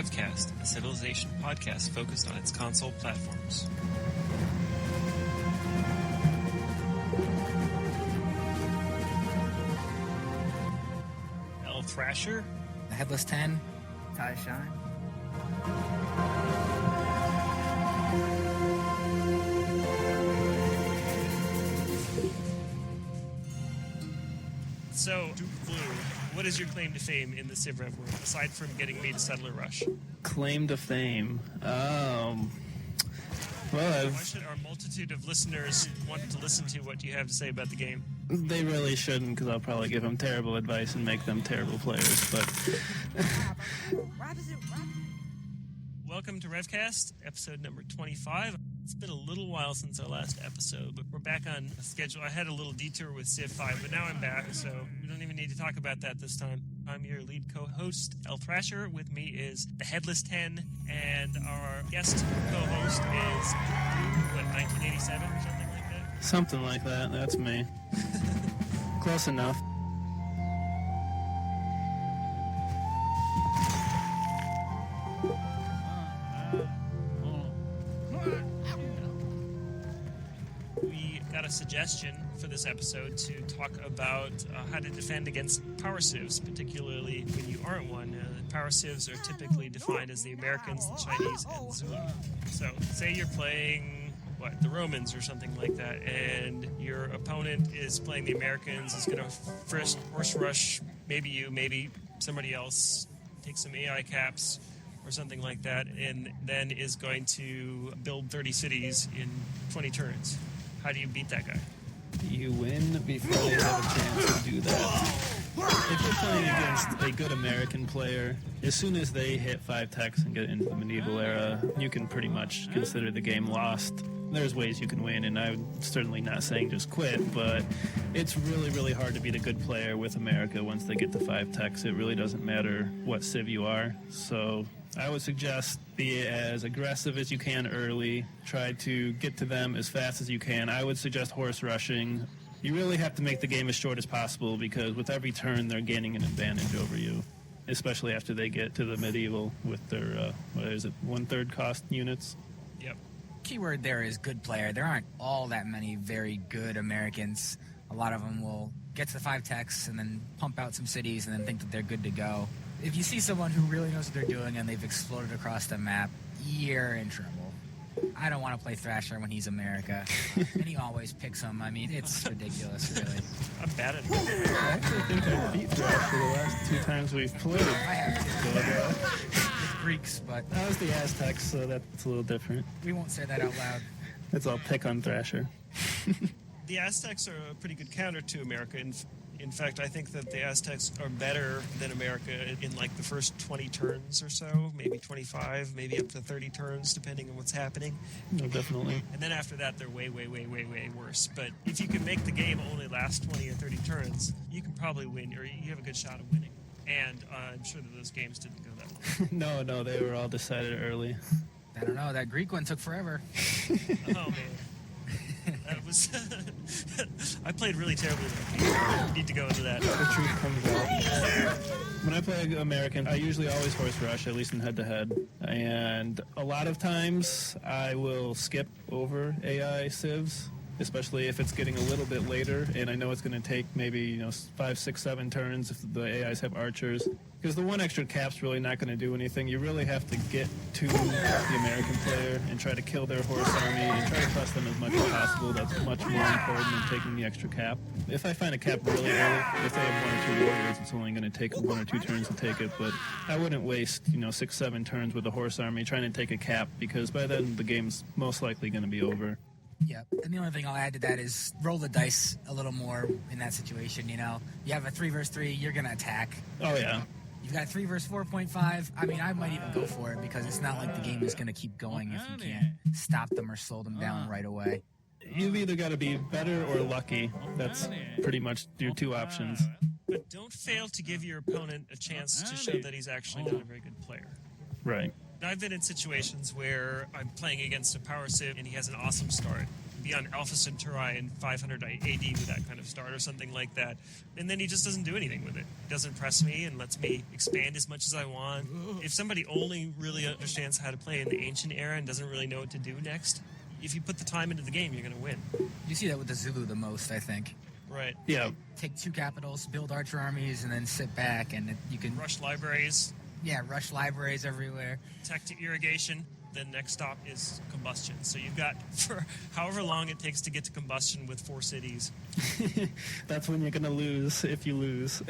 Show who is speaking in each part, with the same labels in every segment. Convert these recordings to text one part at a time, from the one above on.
Speaker 1: Revcast, a civilization podcast focused on its console platforms. El Thrasher,
Speaker 2: The Headless 10,
Speaker 3: Ty Shine.
Speaker 1: So, Duke Blue, what is your claim to fame in the Civ Rev world, aside from getting me to Settler Rush?
Speaker 4: Claim to fame. Well,
Speaker 1: Why should our multitude of listeners want to listen to what you have to say about the game?
Speaker 4: they really shouldn't, because I'll probably give them terrible advice and make them terrible players, but...
Speaker 1: Welcome to Revcast, episode number 25. It's been a little while since our last episode, but we're back on schedule. I had a little detour with Civ 5, but now I'm back, so we don't even need to talk about that this time. I'm your lead co-host, El Thrasher. With me is the Headless 10, and our guest co-host is, 1987 or something like that?
Speaker 4: Something like that, that's me. Close enough.
Speaker 1: We got a suggestion for this episode to talk about how to defend against power civs, particularly when you aren't one. Power civs are typically defined as the Americans, the Chinese, and Zulu. So, say you're playing, the Romans or something like that, and your opponent is playing the Americans, is going to first horse rush, maybe you, maybe somebody else, take some AI caps or something like that, and then is going to build 30 cities in 20 turns. How do you beat that guy?
Speaker 4: You win before they have a chance to do that. If you're playing against a good American player, as soon as they hit 5 techs and get into the medieval era, you can pretty much consider the game lost. There's ways you can win, and I'm certainly not saying just quit, but it's really, really hard to beat a good player with America once they get to 5 techs. It really doesn't matter what civ you are. So I would suggest be as aggressive as you can early. Try to get to them as fast as you can. I would suggest horse rushing. You really have to make the game as short as possible, because with every turn they're gaining an advantage over you, especially after they get to the medieval with their, 1/3 cost units.
Speaker 1: Yep.
Speaker 2: keyword there is good player. There aren't all that many very good Americans. A lot of them will get to the 5 techs and then pump out some cities and then think that they're good to go. If you see someone who really knows what they're doing and they've exploded across the map, you're in trouble. I don't want to play Thrasher when he's America. And he always picks him. I mean, it's ridiculous, really.
Speaker 1: I'm bad at it.
Speaker 4: I actually think I beat Thrasher the last 2 times we've played.
Speaker 2: I have to. With Greeks, but
Speaker 4: That was the Aztecs, so that's a little different.
Speaker 2: we won't say that out loud.
Speaker 4: That's all pick on Thrasher.
Speaker 1: The Aztecs are a pretty good counter to America. In fact, I think that the Aztecs are better than America in like the first 20 turns or so, maybe 25, maybe up to 30 turns, depending on what's happening.
Speaker 4: No, definitely.
Speaker 1: And then after that, they're way, way, way, way, way worse. But if you can make the game only last 20 or 30 turns, you can probably win, or you have a good shot of winning. And I'm sure that those games didn't go that long.
Speaker 4: No, they were all decided early.
Speaker 2: I don't know. That Greek one took forever.
Speaker 1: Oh, man. That was... I played really terribly there. Need to go into that.
Speaker 4: The truth comes out. When I play American, I usually always horse rush, at least in head-to-head. And a lot of times, I will skip over AI civs, especially if it's getting a little bit later, and I know it's going to take maybe 5, 6, 7 turns if the AIs have archers. Because the 1 extra cap's really not going to do anything. You really have to get to the American player and try to kill their horse army and try to trust them as much as possible. That's much more important than taking the extra cap. If I find a cap really early, if they have 1 or 2 warriors, it's only going to take 1 or 2 turns to take it. But I wouldn't waste 6, 7 turns with a horse army trying to take a cap, because by then the game's most likely going to be over.
Speaker 2: Yep. And the only thing I'll add to that is roll the dice a little more in that situation. You have a 3 versus 3, you're going to attack.
Speaker 4: Oh, yeah.
Speaker 2: You've got 3 versus 4.5. I mean, I might even go for it, because it's not like the game is going to keep going if you can't stop them or slow them down right away.
Speaker 4: You've either got to be better or lucky. That's pretty much your 2 options.
Speaker 1: But don't fail to give your opponent a chance to show that he's actually not a very good player.
Speaker 4: Right.
Speaker 1: I've been in situations where I'm playing against a power civ and he has an awesome start. be on Alpha Centauri and 500 AD with that kind of start or something like that. And then he just doesn't do anything with it. Doesn't press me and lets me expand as much as I want. If somebody only really understands how to play in the ancient era and doesn't really know what to do next, if you put the time into the game, you're going to win.
Speaker 2: You see that with the Zulu the most, I think.
Speaker 1: Right.
Speaker 4: Yeah.
Speaker 2: Take 2 capitals, build archer armies, and then sit back, and you can...
Speaker 1: Rush libraries.
Speaker 2: Yeah, rush libraries everywhere.
Speaker 1: Tech to irrigation. Then next stop is combustion. So you've got, for however long it takes to get to combustion with 4 cities.
Speaker 4: That's when you're going to lose, if you lose.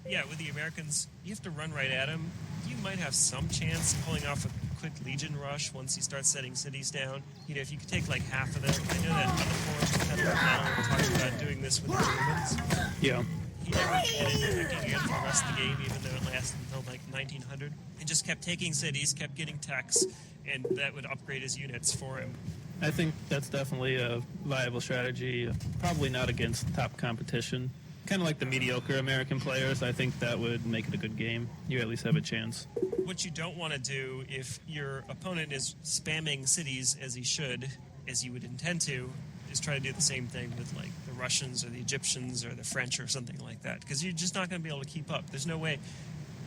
Speaker 1: Yeah, with the Americans, you have to run right at them. You might have some chance pulling off a quick Legion rush once you start setting cities down. You know, if you could take like half of them. I know that other forums had a panel talking about doing this with the Germans.
Speaker 4: Yeah.
Speaker 1: He never ended up picking it for the rest of the game, even though it lasted until like 1900. And just kept taking cities, kept getting techs, and that would upgrade his units for him.
Speaker 4: I think that's definitely a viable strategy. Probably not against top competition. Kind of like the mediocre American players. I think that would make it a good game. You at least have a chance.
Speaker 1: What you don't want to do if your opponent is spamming cities as he should, as you would intend to, is try to do the same thing with like the Russians or the Egyptians or the French or something like that, because you're just not going to be able to keep up. There's no way.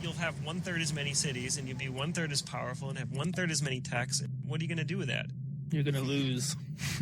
Speaker 1: You'll have 1/3 as many cities and you'll be 1/3 as powerful and have 1/3 as many techs. What are you going to do with that?
Speaker 4: You're going to lose.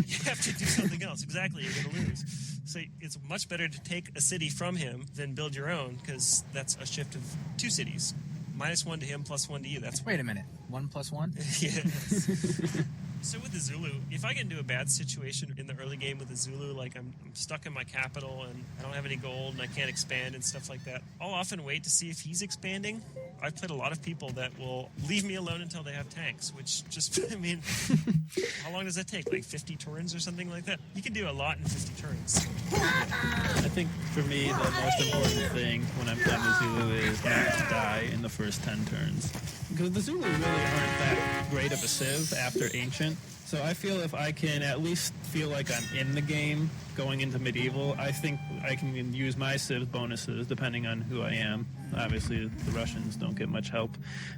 Speaker 1: You have to do something else. Exactly, you're going to lose. So it's much better to take a city from him than build your own, because that's a shift of 2 cities. -1 to him, +1 to you. That's
Speaker 2: Wait a minute. 1 + 1?
Speaker 1: Yes. So with the Zulu, if I get into a bad situation in the early game with the Zulu, like I'm stuck in my capital and I don't have any gold and I can't expand and stuff like that, I'll often wait to see if he's expanding. I've played a lot of people that will leave me alone until they have tanks, which just, I mean, how long does that take? Like 50 turns or something like that? You can do a lot in 50 turns.
Speaker 4: I think for me, the most important thing when I'm playing the Zulu is not to die in the first 10 turns. Because the Zulu really aren't that great of a civ after Ancient. So I feel if I can at least feel like I'm in the game going into Medieval, I think I can use my civ bonuses depending on who I am. Obviously, the Russians don't get much help.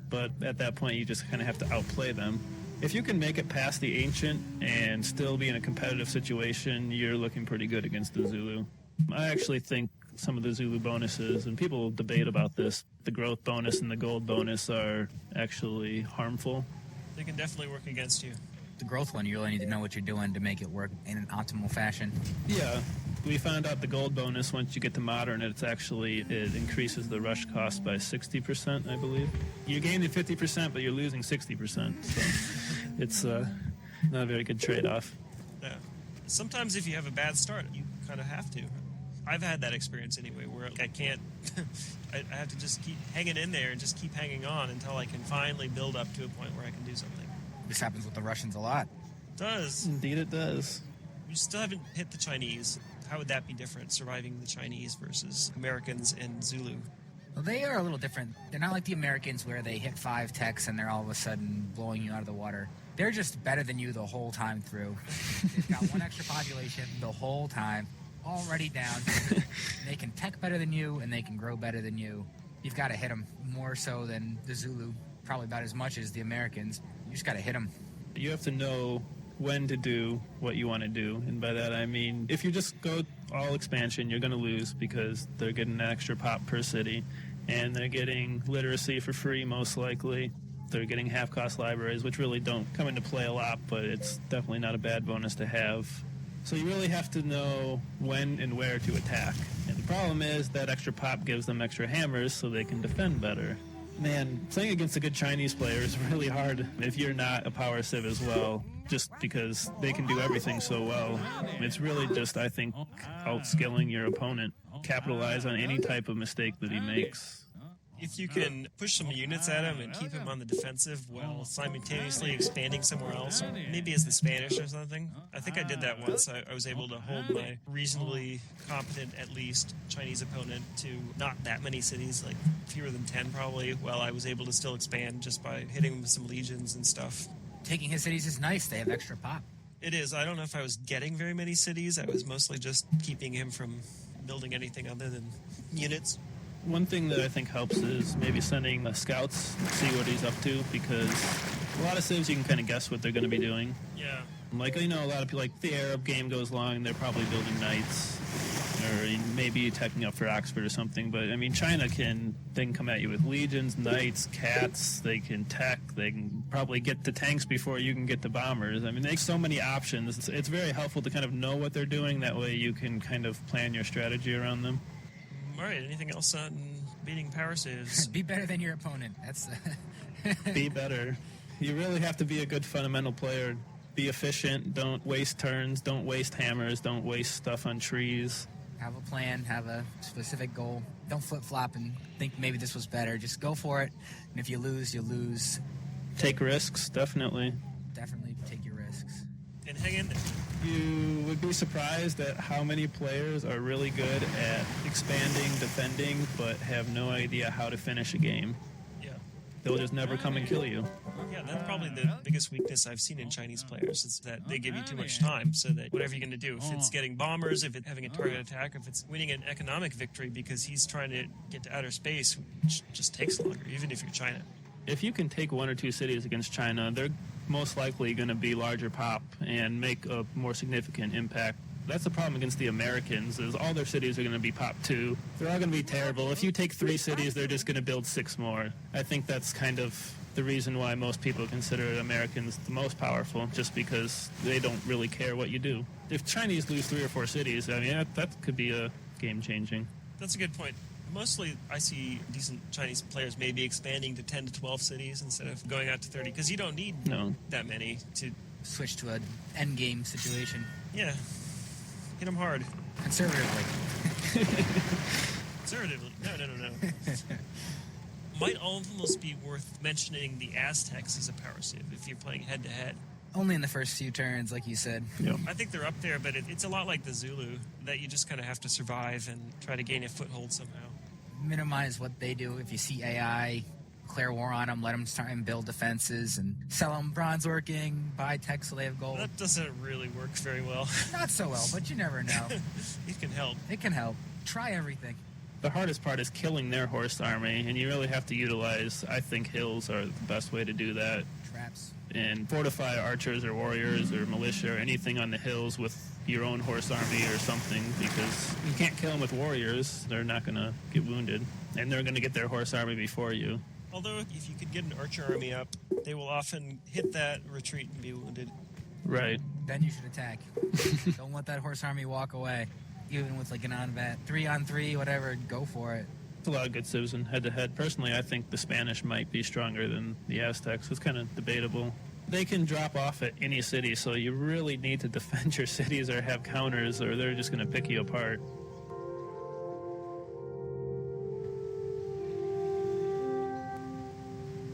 Speaker 4: But at that point, you just kind of have to outplay them. If you can make it past the Ancient and still be in a competitive situation, you're looking pretty good against the Zulu. I actually think some of the Zulu bonuses, and people debate about this, the growth bonus and the gold bonus are actually harmful.
Speaker 1: They can definitely work against you.
Speaker 2: The growth one, you really need to know what you're doing to make it work in an optimal fashion.
Speaker 4: Yeah. We found out the gold bonus, once you get to modern, it increases the rush cost by 60%, I believe. You're gaining 50%, but you're losing 60%. So it's not a very good trade-off.
Speaker 1: Yeah. Sometimes if you have a bad start, you kind of have to. I've had that experience anyway, where I can't, I have to just keep hanging in there and just keep hanging on until I can finally build up to a point where I can do something.
Speaker 2: This happens with the Russians a lot.
Speaker 1: It does.
Speaker 4: Indeed it does.
Speaker 1: You still haven't hit the Chinese. How would that be different, surviving the Chinese versus Americans and Zulu?
Speaker 2: Well, they are a little different. They're not like the Americans where they hit 5 techs and they're all of a sudden blowing you out of the water. They're just better than you the whole time through. They've got 1 extra population the whole time, already down. They can tech better than you and they can grow better than you. You've got to hit them more so than the Zulu, probably about as much as the Americans. You just got to hit them.
Speaker 4: You have to know when to do what you want to do, and by that I mean if you just go all expansion, you're going to lose because they're getting an extra pop per city, and they're getting literacy for free most likely. They're getting half-cost libraries, which really don't come into play a lot, but it's definitely not a bad bonus to have. So you really have to know when and where to attack. And the problem is that extra pop gives them extra hammers so they can defend better. Man, playing against a good Chinese player is really hard if you're not a power civ as well, just because they can do everything so well. It's really just, I think, outskilling your opponent. Capitalize on any type of mistake that he makes.
Speaker 1: If you can push some units at him and keep him on the defensive while simultaneously expanding somewhere else, maybe as the Spanish or something. I think I did that once. I was able to hold my reasonably competent, at least, Chinese opponent to not that many cities, like fewer than 10 probably, while I was able to still expand just by hitting him with some legions and stuff.
Speaker 2: Taking his cities is nice. They have extra pop.
Speaker 1: It is. I don't know if I was getting very many cities. I was mostly just keeping him from building anything other than units.
Speaker 4: One thing that I think helps is maybe sending scouts to see what he's up to, because a lot of civs you can kind of guess what they're going to be doing.
Speaker 1: Yeah.
Speaker 4: Like, a lot of people, like, the Arab game goes long, they're probably building knights, or maybe teching up for Oxford or something. But, China they can come at you with legions, knights, cats, they can tech, they can probably get the tanks before you can get the bombers. There's so many options. It's very helpful to kind of know what they're doing. That way you can kind of plan your strategy around them.
Speaker 1: All right, anything else on beating power saves?
Speaker 2: Be better than your opponent. That's
Speaker 4: Be better. You really have to be a good fundamental player. Be efficient. Don't waste turns. Don't waste hammers. Don't waste stuff on trees.
Speaker 2: Have a plan. Have a specific goal. Don't flip-flop and think maybe this was better. Just go for it. And if you lose, you lose.
Speaker 4: Take risks, definitely.
Speaker 2: Definitely take your risks.
Speaker 1: And hang in there.
Speaker 4: You would be surprised at how many players are really good at expanding, defending, but have no idea how to finish a game.
Speaker 1: Yeah.
Speaker 4: They'll just never come and kill you.
Speaker 1: Yeah, that's probably the biggest weakness I've seen in Chinese players is that they give you too much time, so that whatever you're going to do, if it's getting bombers, if it's having a target attack, if it's winning an economic victory because he's trying to get to outer space, which just takes longer, even if you're China.
Speaker 4: If you can take 1 or 2 cities against China, they're most likely going to be larger pop and make a more significant impact. That's the problem against the Americans, is all their cities are going to be pop 2. They're all going to be terrible. If you take 3 cities, they're just going to build 6 more. I think that's kind of the reason why most people consider Americans the most powerful, just because they don't really care what you do. If Chinese lose 3 or 4 cities, that could be a game-changing.
Speaker 1: That's a good point. Mostly, I see decent Chinese players maybe expanding to 10 to 12 cities instead of going out to 30, because you don't need that many to
Speaker 2: Switch to an end game situation.
Speaker 1: Yeah. Hit them hard.
Speaker 2: Conservatively.
Speaker 1: Conservatively. No. Might almost be worth mentioning the Aztecs as a power civ if you're playing head-to-head.
Speaker 2: Only in the first few turns, like you said.
Speaker 4: Yep.
Speaker 1: I think they're up there, but it's a lot like the Zulu, that you just kind of have to survive and try to gain a foothold somehow.
Speaker 2: Minimize what they do. If you see AI, declare war on them, let them try and build defenses, and sell them bronze working, buy tech so they have gold.
Speaker 1: That doesn't really work very well.
Speaker 2: Not so well, but you never know.
Speaker 1: It can help.
Speaker 2: It can help. Try everything.
Speaker 4: The hardest part is killing their horse army, and you really have to utilize, I think, hills are the best way to do that.
Speaker 2: Traps.
Speaker 4: And fortify archers or warriors or militia or anything on the hills with your own horse army or something, because you can't kill them with warriors. They're not going to get wounded, and they're going to get their horse army before you.
Speaker 1: Although, if you could get an archer army up, they will often hit that retreat and be wounded.
Speaker 4: Right.
Speaker 2: Then you should attack. Don't let that horse army walk away. Even with like an on-bat, 3-on-3, whatever, go for it.
Speaker 4: There's a lot of good civs in head-to-head. Personally, I think the Spanish might be stronger than the Aztecs. It's kind of debatable. They can drop off at any city, so you really need to defend your cities or have counters, or they're just going to pick you apart.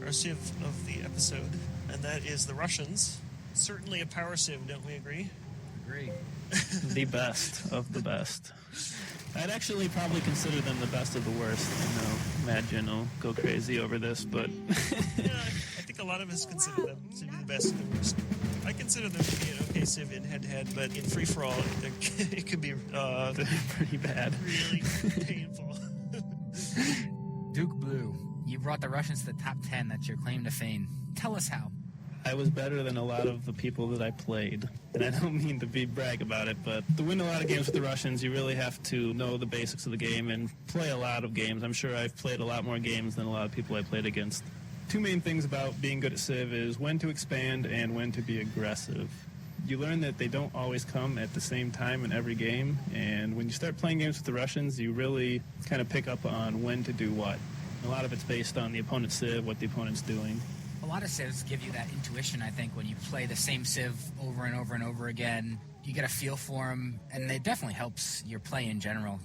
Speaker 1: Our civ of the episode, and that is the Russians. Certainly a power civ, don't we agree?
Speaker 2: Agree.
Speaker 4: The best of the best. I'd actually probably consider them the best of the worst. I know Mad Jen will go crazy over this, but...
Speaker 1: Yeah, I think a lot of us consider them to be the best of the worst. I consider them to be an okay civ in head-to-head, but in free-for-all, it could be
Speaker 4: pretty bad.
Speaker 1: Really painful.
Speaker 2: Duke Blue, you brought the Russians to the top 10. That's your claim to fame. Tell us how.
Speaker 4: I was better than a lot of the people that I played. And I don't mean to brag about it, but to win a lot of games with the Russians, you really have to know the basics of the game and play a lot of games. I'm sure I've played a lot more games than a lot of people I played against. 2 main things about being good at Civ is when to expand and when to be aggressive. You learn that they don't always come at the same time in every game, and when you start playing games with the Russians, you really kind of pick up on when to do what. A lot of it's based on the opponent's Civ, what the opponent's doing.
Speaker 2: A lot of civs give you that intuition, I think, when you play the same civ over and over and over again. You get a feel for them, and it definitely helps your play in general.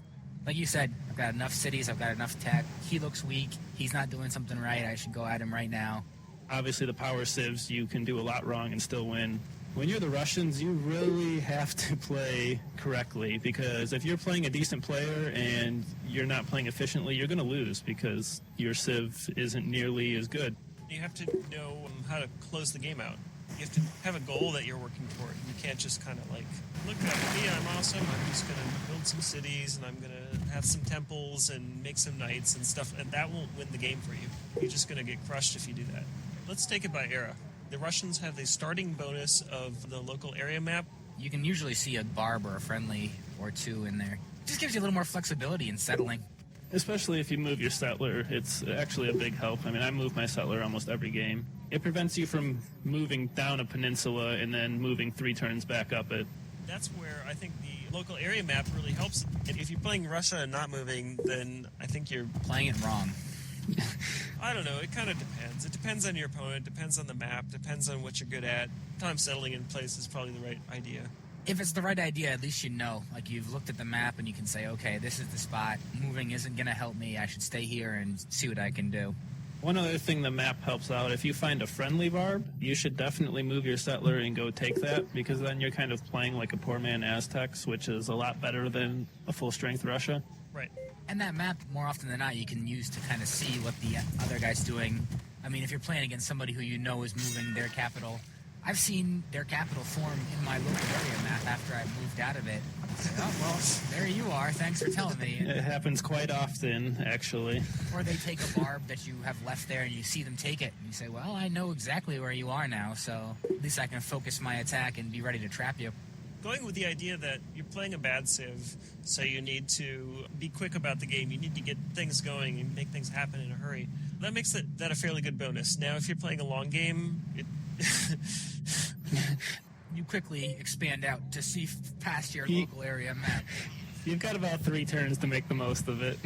Speaker 2: Like you said, I've got enough cities, I've got enough tech. He looks weak, he's not doing something right, I should go at him right now.
Speaker 4: Obviously, the power civs, you can do a lot wrong and still win. When you're the Russians, you really have to play correctly, because if you're playing a decent player and you're not playing efficiently, you're going to lose because your civ isn't nearly as good.
Speaker 1: You have to know how to close the game out. You have to have a goal that you're working toward. You can't just kind of like, look at me, I'm awesome. I'm just going to build some cities, and I'm going to have some temples and make some knights and stuff, and that won't win the game for you. You're just going to get crushed if you do that. Let's take it by era. The Russians have the starting bonus of the local area map.
Speaker 2: You can usually see a barb or a friendly or two in there. Just gives you a little more flexibility in settling.
Speaker 4: Especially if you move your settler, it's actually a big help. I mean, I move my settler almost every game. It prevents you from moving down a peninsula and then moving 3 turns back up it.
Speaker 1: That's where I think the local area map really helps. And if you're playing Russia and not moving, then I think you're
Speaker 2: Playing it wrong.
Speaker 1: I don't know. It kind of depends. It depends on your opponent, depends on the map, depends on what you're good at. Sometimes settling in place is probably the right idea.
Speaker 2: If it's the right idea, at least you know. Like, you've looked at the map and you can say, okay, this is the spot. Moving isn't going to help me. I should stay here and see what I can do.
Speaker 4: One other thing the map helps out, if you find a friendly barb, you should definitely move your settler and go take that, because then you're kind of playing like a poor man Aztecs, which is a lot better than a full-strength Russia.
Speaker 1: Right.
Speaker 2: And that map, more often than not, you can use to kind of see what the other guy's doing. I mean, if you're playing against somebody who you know is moving their capital, I've seen their capital form in my local area map after I moved out of it. Say, oh, well, there you are. Thanks for telling me.
Speaker 4: It happens quite often, actually.
Speaker 2: Or they take a barb that you have left there and you see them take it. And you say, well, I know exactly where you are now, so at least I can focus my attack and be ready to trap you.
Speaker 1: Going with the idea that you're playing a bad Civ, so you need to be quick about the game. You need to get things going and make things happen in a hurry. That makes that a fairly good bonus. Now, if you're playing a long game,
Speaker 2: you quickly expand out to see past your local area map.
Speaker 4: You've got about 3 turns to make the most of it.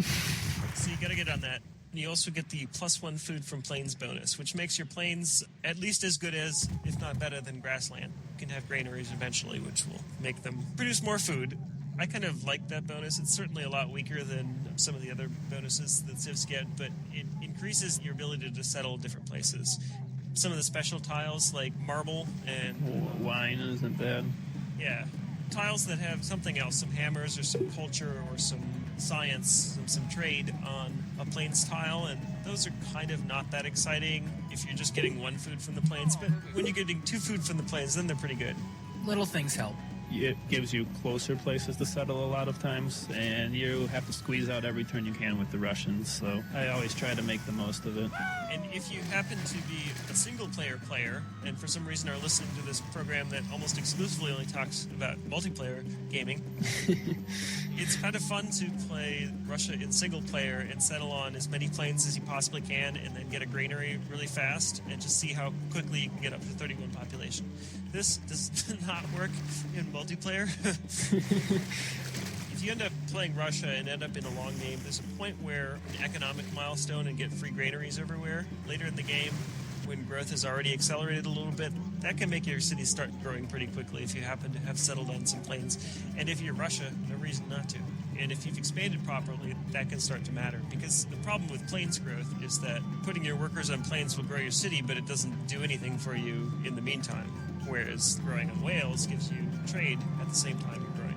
Speaker 1: So you got to get on that. And you also get the +1 food from plains bonus, which makes your plains at least as good as, if not better than, grassland. You can have granaries eventually, which will make them produce more food. I kind of like that bonus. It's certainly a lot weaker than some of the other bonuses that Civs get, but it increases your ability to settle different places. Some of the special tiles, like marble and...
Speaker 4: Wine isn't bad.
Speaker 1: Yeah. Tiles that have something else, some hammers or some culture or some science, some trade on a plains tile, and those are kind of not that exciting if you're just getting 1 food from the plains, but when you're getting 2 food from the plains, then they're pretty good.
Speaker 2: Little things help.
Speaker 4: It gives you closer places to settle a lot of times, and you have to squeeze out every turn you can with the Russians, so I always try to make the most of it.
Speaker 1: And if you happen to be a single-player player, and for some reason are listening to this program that almost exclusively only talks about multiplayer gaming, it's kind of fun to play Russia in single-player and settle on as many plains as you possibly can, and then get a granary really fast, and just see how quickly you can get up to 31 population. This does not work in multiplayer. If you end up playing Russia and end up in a long game, there's a point where an economic milestone and get free granaries everywhere. Later in the game, when growth has already accelerated a little bit, that can make your city start growing pretty quickly if you happen to have settled on some plains. And if you're Russia, no reason not to. And if you've expanded properly, that can start to matter. Because the problem with plains growth is that putting your workers on plains will grow your city, but it doesn't do anything for you in the meantime. Whereas growing on whales gives you trade at the same time you're growing.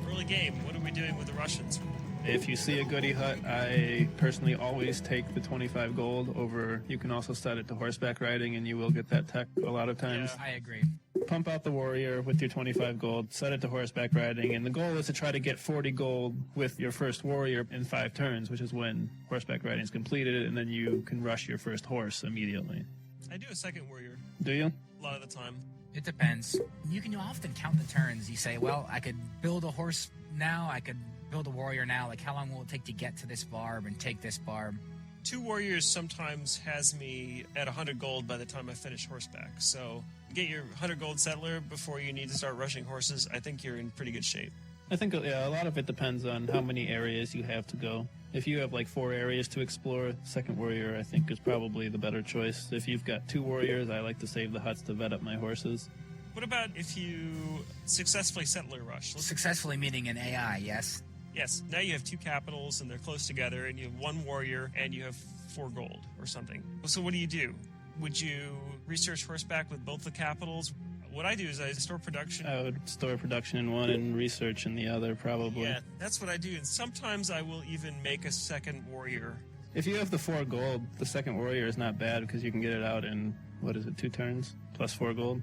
Speaker 1: Early game, what are we doing with the Russians?
Speaker 4: If you see a goody hut, I personally always take the 25 gold over. You can also set it to horseback riding, and you will get that tech a lot of times.
Speaker 1: Yeah.
Speaker 2: I agree.
Speaker 4: Pump out the warrior with your 25 gold, set it to horseback riding, and the goal is to try to get 40 gold with your first warrior in 5 turns, which is when horseback riding is completed, and then you can rush your first horse immediately.
Speaker 1: I do a second warrior
Speaker 4: Do you?
Speaker 1: a lot of the time.
Speaker 2: It depends. You can often count the turns. You say, well, I could build a horse now, I could build a warrior now. Like, how long will it take to get to this barb and take this barb?
Speaker 1: 2 warriors sometimes has me at 100 gold by the time I finish horseback. So get your 100 gold settler before you need to start rushing horses. I think you're in pretty good shape.
Speaker 4: I think a lot of it depends on how many areas you have to go. If you have like 4 areas to explore, second warrior I think is probably the better choice. If you've got 2 warriors, I like to save the huts to vet up my horses.
Speaker 1: What about if you successfully settler rush?
Speaker 2: Successfully meaning an AI, yes?
Speaker 1: Yes, now you have 2 capitals and they're close together, and you have 1 warrior and you have 4 gold or something. So what do? Would you research horseback with both the capitals? What I do is I store production.
Speaker 4: I would store production in one and research in the other, probably.
Speaker 1: Yeah, that's what I do. And sometimes I will even make a second warrior
Speaker 4: If you have the 4 gold, the second warrior is not bad because you can get it out in, 2 turns? Plus 4 gold?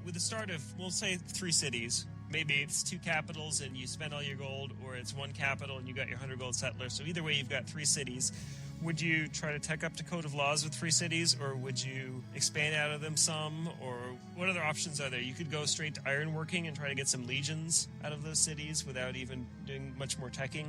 Speaker 1: With the start of, we'll say 3 cities, maybe it's 2 capitals and you spend all your gold, or it's 1 capital and you got your 100 gold settler. So either way, you've got 3 cities. Would you try to tech up to Code of Laws with 3 cities, or would you expand out of them some, or what other options are there? You could go straight to ironworking and try to get some legions out of those cities without even doing much more teching.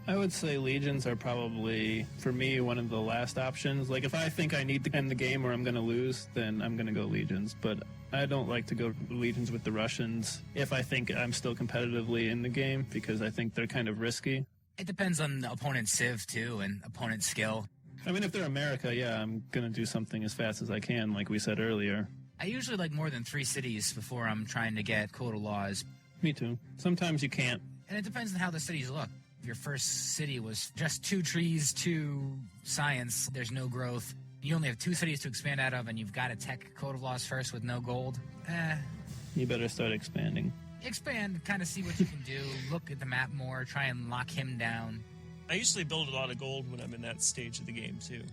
Speaker 4: I would say legions are probably, for me, one of the last options. Like, if I think I need to end the game or I'm going to lose, then I'm going to go legions. But I don't like to go legions with the Russians if I think I'm still competitively in the game, because I think they're kind of risky.
Speaker 2: It depends on the opponent's civ, too, and opponent's skill.
Speaker 4: I mean, if they're America, yeah, I'm going to do something as fast as I can, like we said earlier.
Speaker 2: I usually like more than 3 cities before I'm trying to get Code of Laws.
Speaker 4: Me too. Sometimes you can't.
Speaker 2: And it depends on how the cities look. If your first city was just 2 trees, 2 science, there's no growth. You only have 2 cities to expand out of, and you've got to tech Code of Laws first with no gold.
Speaker 4: You better start expanding.
Speaker 2: Expand, kind of see what you can do, look at the map more, try and lock him down.
Speaker 1: I usually build a lot of gold when I'm in that stage of the game, too.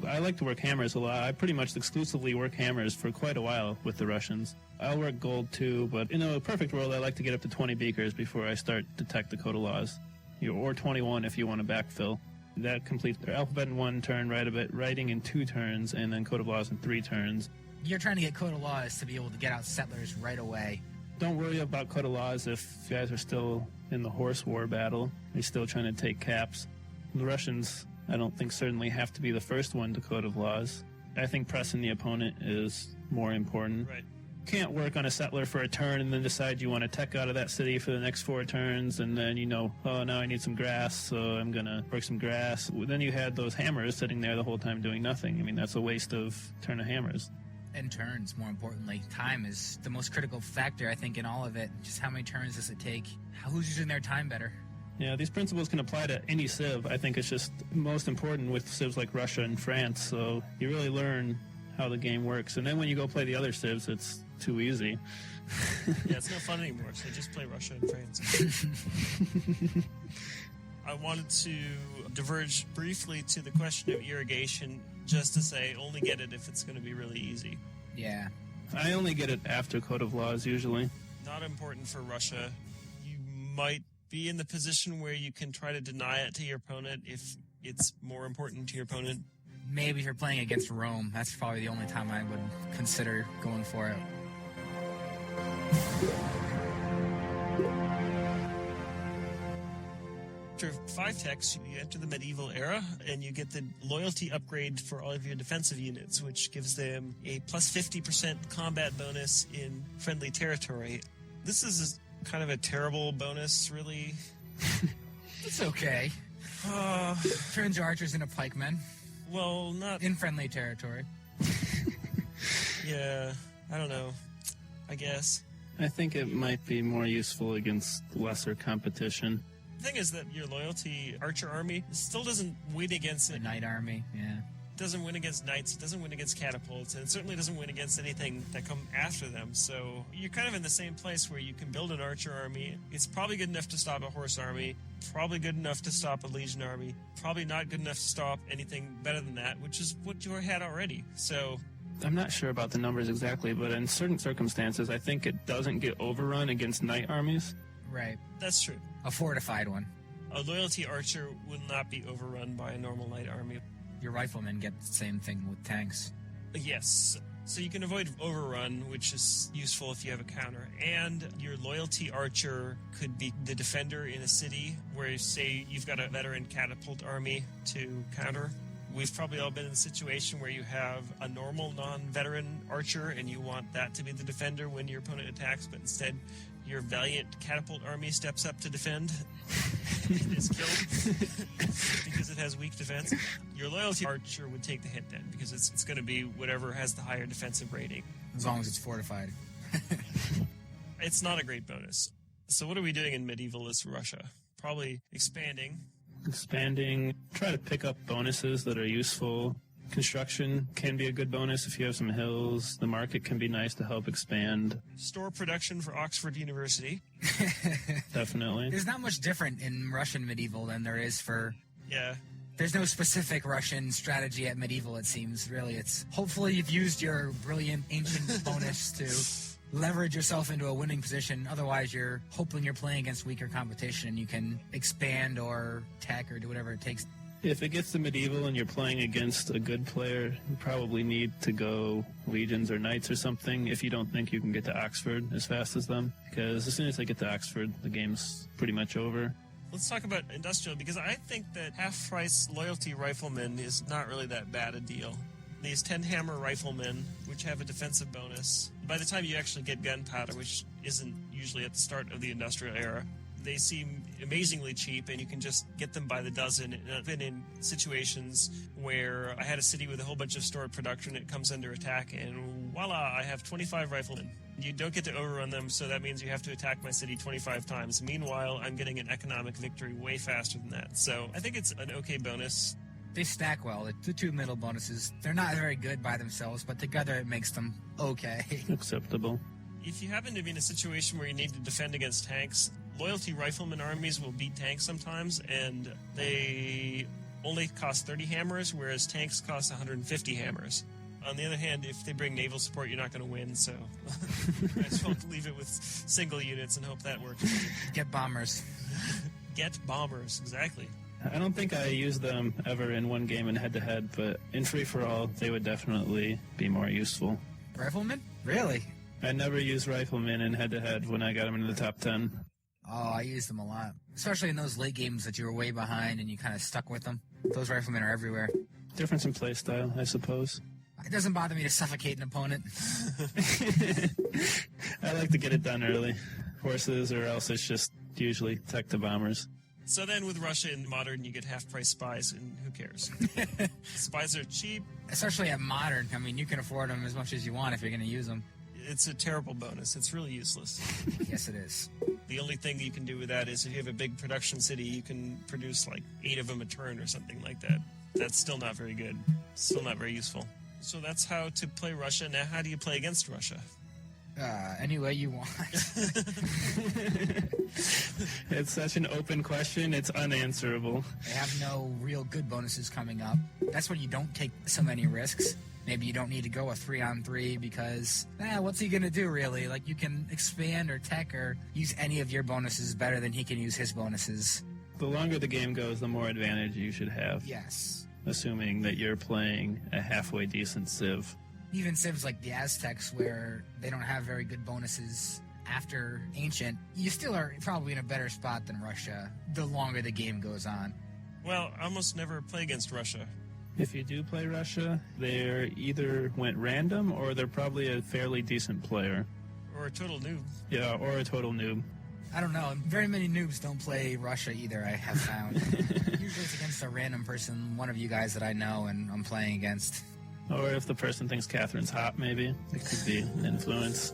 Speaker 4: I like to work hammers a lot. I pretty much exclusively work hammers for quite a while with the Russians. I'll work gold too, but in a perfect world, I like to get up to 20 beakers before I start to tech the Code of Laws. Or 21 if you want to backfill. That completes their alphabet in 1 turn, writing in 2 turns, and then Code of Laws in 3 turns.
Speaker 2: You're trying to get Code of Laws to be able to get out settlers right away.
Speaker 4: Don't worry about Code of Laws if you guys are still in the horse war battle. You're still trying to take caps. The Russians, I don't think, certainly have to be the first one to Code of Laws. I think pressing the opponent is more important.
Speaker 1: Right.
Speaker 4: Can't work on a settler for a turn and then decide you want to tech out of that city for the next 4 turns, and then oh, now I need some grass, so I'm going to work some grass. Then you had those hammers sitting there the whole time doing nothing. I mean, that's a waste of turn of hammers.
Speaker 2: And turns, more importantly. Time is the most critical factor, I think, in all of it. Just how many turns does it take? Who's using their time better?
Speaker 4: Yeah, these principles can apply to any civ. I think it's just most important with civs like Russia and France, so you really learn how the game works. And then when you go play the other civs, it's too easy.
Speaker 1: Yeah, it's no fun anymore, so just play Russia and France. I wanted to diverge briefly to the question of irrigation, just to say only get it if it's going to be really easy.
Speaker 2: Yeah.
Speaker 4: I only get it after Code of Laws, usually.
Speaker 1: Not important for Russia. You might be in the position where you can try to deny it to your opponent if it's more important to your opponent.
Speaker 2: Maybe if you're playing against Rome, that's probably the only time I would consider going for it.
Speaker 1: After 5 techs, you enter the medieval era, and you get the loyalty upgrade for all of your defensive units, which gives them a plus 50% combat bonus in friendly territory. This is kind of a terrible bonus, really.
Speaker 2: It's okay. Turns your archers into pikemen.
Speaker 1: Well, not...
Speaker 2: in friendly territory.
Speaker 1: Yeah, I don't know. I guess.
Speaker 4: I think it might be more useful against lesser competition.
Speaker 1: The thing is that your loyalty archer army still doesn't win against
Speaker 2: The
Speaker 1: it.
Speaker 2: knight army, yeah.
Speaker 1: It doesn't win against knights, it doesn't win against catapults, and it certainly doesn't win against anything that come after them. So you're kind of in the same place where you can build an archer army. It's probably good enough to stop a horse army, probably good enough to stop a legion army, probably not good enough to stop anything better than that, which is what you had already. So
Speaker 4: I'm not sure about the numbers exactly, but in certain circumstances, I think it doesn't get overrun against knight armies.
Speaker 2: Right.
Speaker 1: that's true.
Speaker 2: A fortified one.
Speaker 1: A loyalty archer will not be overrun by a normal knight army.
Speaker 2: Your riflemen get the same thing with tanks.
Speaker 1: Yes. So you can avoid overrun, which is useful if you have a counter. And your loyalty archer could be the defender in a city where, say, you've got a veteran catapult army to counter. We've probably all been in a situation where you have a normal non-veteran archer and you want that to be the defender when your opponent attacks, but instead your valiant catapult army steps up to defend and is killed because it has weak defense. Your loyalty archer would take the hit then, because it's going to be whatever has the higher defensive rating.
Speaker 2: As long as it's fortified.
Speaker 1: It's not a great bonus. So what are we doing in medievalist Russia? Probably expanding.
Speaker 4: Try to pick up bonuses that are useful. Construction can be a good bonus if you have some hills. The market can be nice to help expand.
Speaker 1: Store production for Oxford University.
Speaker 4: Definitely.
Speaker 2: There's not much different in Russian medieval than there is for...
Speaker 1: Yeah.
Speaker 2: There's no specific Russian strategy at medieval, it seems. Really, it's hopefully you've used your brilliant ancient bonus to leverage yourself into a winning position. Otherwise, you're hoping you're playing against weaker competition and you can expand or tech or do whatever it takes.
Speaker 4: If it gets to medieval and you're playing against a good player, you probably need to go legions or knights or something if you don't think you can get to Oxford as fast as them. Because as soon as they get to Oxford, the game's pretty much over.
Speaker 1: Let's talk about industrial, because I think that half-price loyalty riflemen is not really that bad a deal. These 10-hammer riflemen, which have a defensive bonus, by the time you actually get gunpowder, which isn't usually at the start of the industrial era, they seem amazingly cheap, and you can just get them by the dozen. And I've been in situations where I had a city with a whole bunch of stored production, it comes under attack, and voila, I have 25 riflemen. You don't get to overrun them, so that means you have to attack my city 25 times. Meanwhile, I'm getting an economic victory way faster than that. So I think it's an okay bonus.
Speaker 2: They stack well. The two middle bonuses, they're not very good by themselves, but together it makes them okay.
Speaker 4: Acceptable.
Speaker 1: If you happen to be in a situation where you need to defend against tanks, loyalty rifleman armies will beat tanks sometimes, and they only cost 30 hammers, whereas tanks cost 150 hammers. On the other hand, if they bring naval support, you're not going to win, so I just won't leave it with single units and hope that works.
Speaker 2: Get bombers.
Speaker 1: Get bombers, exactly.
Speaker 4: I don't think I used them ever in one game in head-to-head, but in free-for-all, they would definitely be more useful.
Speaker 2: Riflemen? Really?
Speaker 4: I never used riflemen in head-to-head when I got them into the top 10.
Speaker 2: Oh, I used them a lot. Especially in those late games that you were way behind and you kind of stuck with them. Those riflemen are everywhere.
Speaker 4: Difference in playstyle, I suppose.
Speaker 2: It doesn't bother me to suffocate an opponent.
Speaker 4: I like to get it done early. Horses, or else it's just usually tech to bombers.
Speaker 1: So then with Russia in Modern, you get half-price spies, and who cares? Spies are cheap.
Speaker 2: Especially at Modern. I mean, you can afford them as much as you want if you're going to use them.
Speaker 1: It's a terrible bonus. It's really useless.
Speaker 2: Yes, it is.
Speaker 1: The only thing you can do with that is if you have a big production city, you can produce like 8 of them a turn or something like that. That's still not very good. Still not very useful. So that's how to play Russia. Now, how do you play against Russia?
Speaker 2: Any way you want.
Speaker 4: It's such an open question, it's unanswerable.
Speaker 2: They have no real good bonuses coming up. That's when you don't take so many risks. Maybe you don't need to go a 3-on-3 because, what's he going to do, really? Like, you can expand or tech or use any of your bonuses better than he can use his bonuses.
Speaker 4: The longer the game goes, the more advantage you should have.
Speaker 2: Yes.
Speaker 4: Assuming that you're playing a halfway decent Civ.
Speaker 2: Even Civs like the Aztecs, where they don't have very good bonuses after Ancient, you still are probably in a better spot than Russia the longer the game goes on.
Speaker 1: Well, I almost never play against Russia.
Speaker 4: If you do play Russia, they either went random or they're probably a fairly decent player.
Speaker 1: Or a total noob.
Speaker 4: Yeah, or a total noob.
Speaker 2: I don't know. Very many noobs don't play Russia either, I have found. Usually it's against a random person, one of you guys that I know and I'm playing against.
Speaker 4: Or if the person thinks Catherine's hot, maybe. It could be an influence.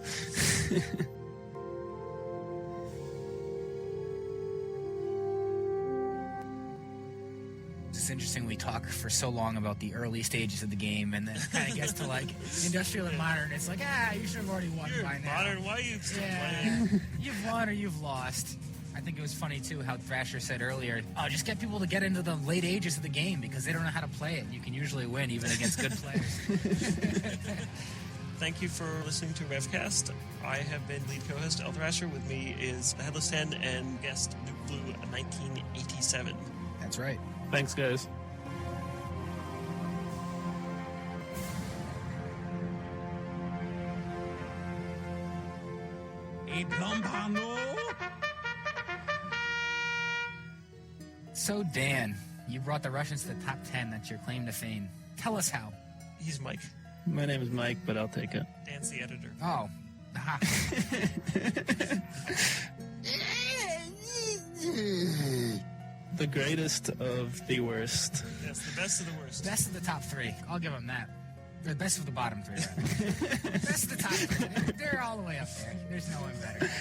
Speaker 2: It's interesting we talk for so long about the early stages of the game and then it kind of gets to like industrial and modern. It's like, you should have already won
Speaker 1: You're
Speaker 2: by now.
Speaker 1: Modern, why are you still
Speaker 2: Yeah,
Speaker 1: playing?
Speaker 2: you've won or you've lost. I think it was funny, too, how Thrasher said earlier, just get people to get into the late ages of the game because they don't know how to play it. You can usually win even against good players.
Speaker 1: Thank you for listening to Revcast. I have been lead co-host El Thrasher. With me is the Headless Hen and guest Nuke Blue 1987.
Speaker 2: That's right.
Speaker 4: Thanks, guys.
Speaker 2: So, Dan, you brought the Russians to the top 10. That's your claim to fame. Tell us how.
Speaker 1: He's Mike.
Speaker 4: My name is Mike, but I'll take it.
Speaker 1: Dan's the editor.
Speaker 2: Oh. Aha.
Speaker 4: The greatest of the worst.
Speaker 1: Yes, the best of the worst.
Speaker 2: Best of the top 3. I'll give them that. The best of the bottom 3, rather. Best of the top 3. They're all the way up there. There's no one better.